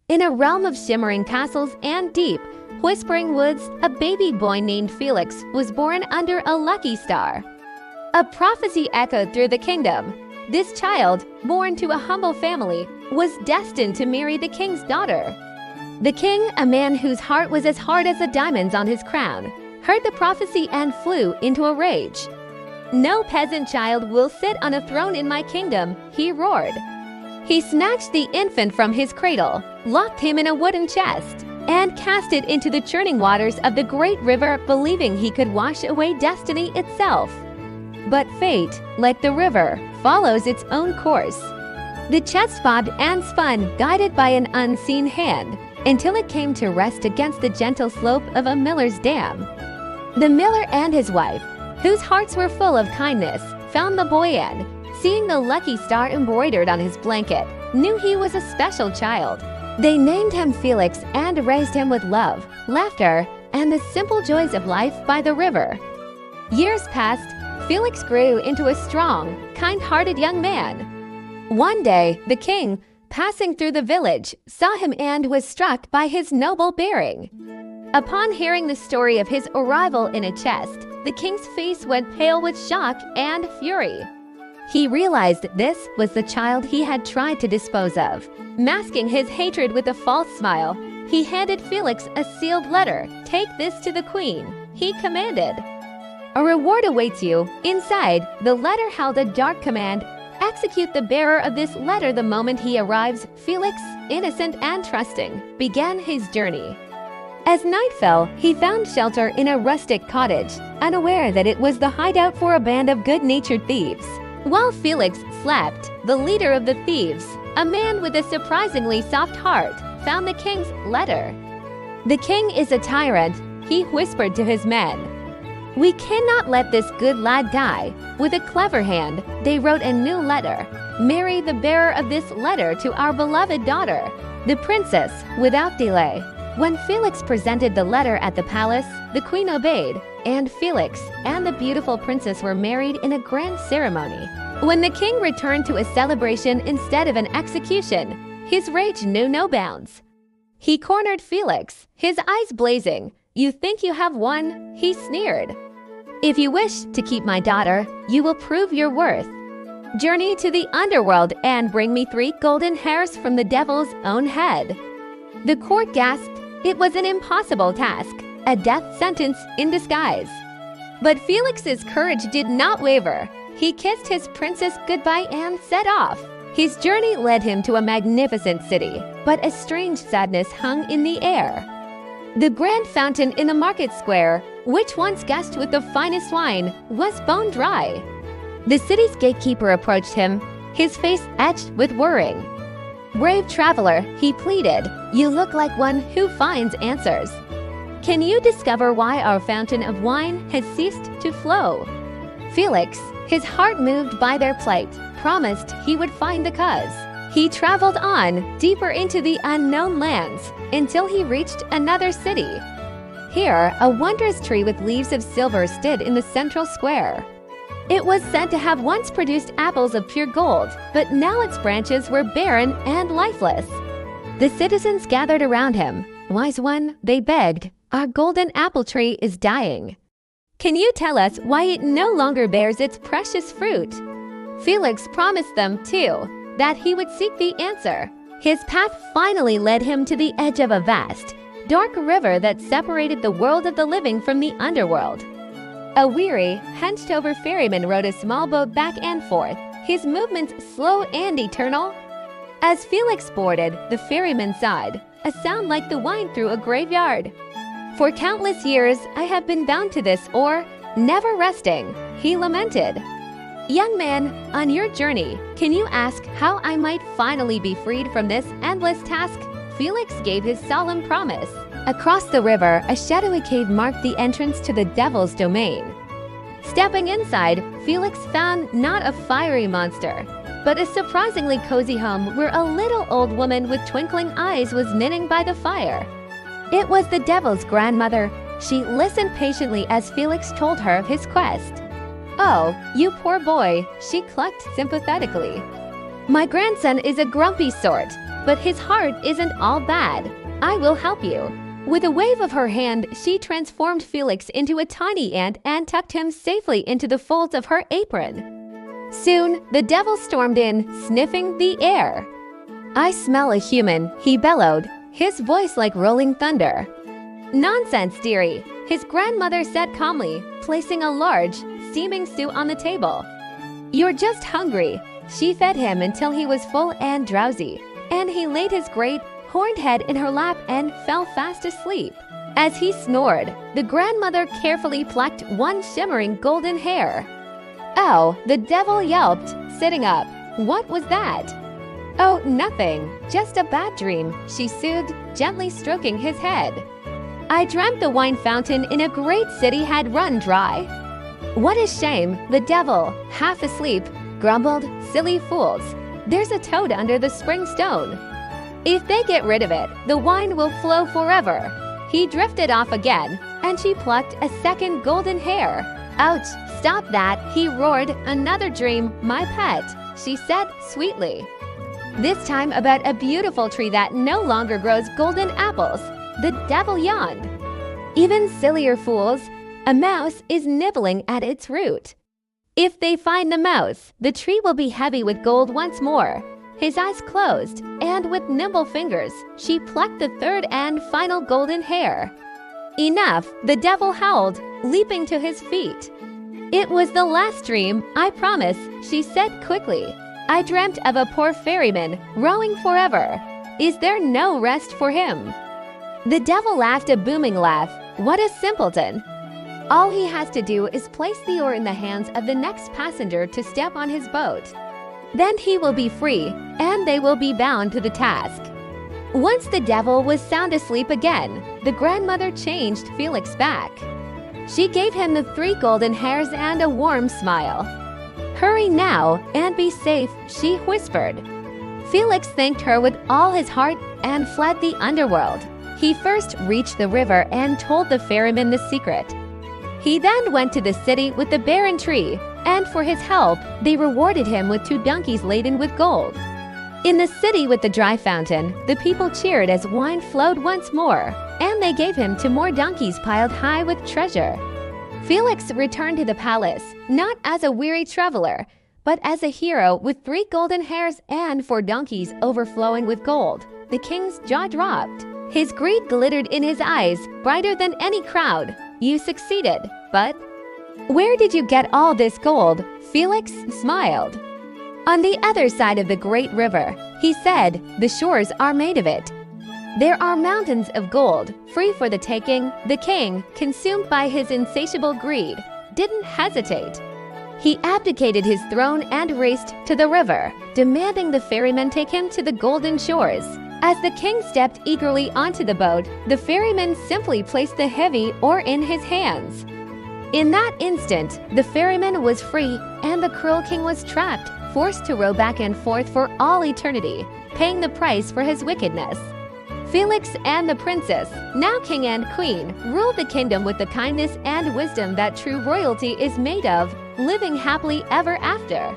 In a realm of shimmering castles and deep, whispering woods, a baby boy named Felix was born under a lucky star. A prophecy echoed through the kingdom. This child, born to a humble family, was destined to marry the king's daughter. The king, a man whose heart was as hard as the diamonds on his crown, heard the prophecy and flew into a rage. "No peasant child will sit on a throne in my kingdom," he roared. He snatched the infant from his cradle, locked him in a wooden chest, and cast it into the churning waters of the great river, believing he could wash away destiny itself. But fate, like the river, follows its own course. The chest bobbed and spun, guided by an unseen hand, until it came to rest against the gentle slope of a miller's dam. The miller and his wife, whose hearts were full of kindness, found the boy and, seeing the lucky star embroidered on his blanket, knew he was a special child. They named him Felix and raised him with love, laughter, and the simple joys of life by the river. Years passed. Felix grew into a strong, kind-hearted young man. One day, the king, passing through the village, saw him and was struck by his noble bearing. Upon hearing the story of his arrival in a chest, the king's face went pale with shock and fury. He realized this was the child he had tried to dispose of. Masking his hatred with a false smile, he handed Felix a sealed letter. "Take this to the queen," he commanded. "A reward awaits you." Inside, the letter held a dark command: "Execute the bearer of this letter the moment he arrives." Felix, innocent and trusting, began his journey. As night fell, he found shelter in a rustic cottage, unaware that it was the hideout for a band of good-natured thieves. While Felix slept, the leader of the thieves, a man with a surprisingly soft heart, found the king's letter. "The king is a tyrant," he whispered to his men. "We cannot let this good lad die." With a clever hand, they wrote a new letter. "Marry the bearer of this letter to our beloved daughter, the princess, without delay." When Felix presented the letter at the palace, the queen obeyed, and Felix and the beautiful princess were married in a grand ceremony. When the king returned to a celebration instead of an execution, his rage knew no bounds. He cornered Felix, his eyes blazing. "You think you have won?" he sneered. "If you wish to keep my daughter, you will prove your worth. Journey to the underworld and bring me 3 golden hairs from the devil's own head." The court gasped. It was an impossible task, a death sentence in disguise. But Felix's courage did not waver. He kissed his princess goodbye and set off. His journey led him to a magnificent city, but a strange sadness hung in the air. The grand fountain in the market square, which once gushed with the finest wine, was bone dry. The city's gatekeeper approached him, his face etched with worrying. "Brave traveler," he pleaded, "you look like one who finds answers. Can you discover why our fountain of wine has ceased to flow?" Felix, his heart moved by their plight, promised he would find the cause. He traveled on, deeper into the unknown lands, until he reached another city. Here, a wondrous tree with leaves of silver stood in the central square. It was said to have once produced apples of pure gold, but now its branches were barren and lifeless. The citizens gathered around him. "Wise one," they begged, "our golden apple tree is dying. Can you tell us why it no longer bears its precious fruit?" Felix promised them, too, that he would seek the answer. His path finally led him to the edge of a vast, dark river that separated the world of the living from the underworld. A weary, hunched-over ferryman rowed a small boat back and forth, his movements slow and eternal. As Felix boarded, the ferryman sighed, a sound like the wind through a graveyard. "For countless years, I have been bound to this oar, never resting," he lamented. "Young man, on your journey, can you ask how I might finally be freed from this endless task?" Felix gave his solemn promise. Across the river, a shadowy cave marked the entrance to the devil's domain. Stepping inside, Felix found not a fiery monster, but a surprisingly cozy home where a little old woman with twinkling eyes was knitting by the fire. It was the devil's grandmother. She listened patiently as Felix told her of his quest. "Oh, you poor boy," she clucked sympathetically. "My grandson is a grumpy sort, but his heart isn't all bad. I will help you." With a wave of her hand, she transformed Felix into a tiny ant and tucked him safely into the folds of her apron. Soon, the devil stormed in, sniffing the air. "I smell a human," he bellowed, his voice like rolling thunder. "Nonsense, dearie," his grandmother said calmly, placing a large, steaming stew on the table. "You're just hungry." She fed him until he was full and drowsy, and he laid his great, horned head in her lap and fell fast asleep. As he snored, the grandmother carefully plucked one shimmering golden hair. "Oh," the devil yelped, sitting up. "What was that?" "Oh, nothing. Just a bad dream," she soothed, gently stroking his head. "I dreamt the wine fountain in a great city had run dry." "What a shame," the devil, half asleep, grumbled. "Silly fools. There's a toad under the spring stone. If they get rid of it, the wine will flow forever." He drifted off again, and she plucked a second golden hair. "Ouch, stop that," he roared. "Another dream, my pet," she said sweetly. This time about a beautiful tree that no longer grows golden apples. The devil yawned. "Even sillier fools, a mouse is nibbling at its root. If they find the mouse, the tree will be heavy with gold once more." His eyes closed, and with nimble fingers, she plucked the third and final golden hair. "Enough," the devil howled, leaping to his feet. "It was the last dream, I promise," she said quickly. "I dreamt of a poor ferryman, rowing forever. Is there no rest for him?" The devil laughed a booming laugh. What a simpleton! All he has to do is place the oar in the hands of the next passenger to step on his boat. Then he will be free, and they will be bound to the task. Once the devil was sound asleep again, the grandmother changed Felix back. She gave him the 3 golden hairs and a warm smile. "Hurry now and be safe," she whispered. Felix thanked her with all his heart and fled the underworld. He first reached the river and told the ferryman the secret. He then went to the city with the barren tree, and for his help, they rewarded him with 2 donkeys laden with gold. In the city with the dry fountain, the people cheered as wine flowed once more, and they gave him 2 more donkeys piled high with treasure. Felix returned to the palace, not as a weary traveler, but as a hero with 3 golden hairs and 4 donkeys overflowing with gold. The king's jaw dropped. His greed glittered in his eyes, brighter than any crowd. "You succeeded, but where did you get all this gold?" Felix smiled. "On the other side of the great river," he said. "The shores are made of it. There are mountains of gold, free for the taking." The king, consumed by his insatiable greed, didn't hesitate. He abdicated his throne and raced to the river, demanding the ferryman take him to the golden shores. As the king stepped eagerly onto the boat, the ferryman simply placed the heavy oar in his hands. In that instant, the ferryman was free, and the cruel king was trapped, forced to row back and forth for all eternity, paying the price for his wickedness. Felix and the princess, now king and queen, ruled the kingdom with the kindness and wisdom that true royalty is made of, living happily ever after.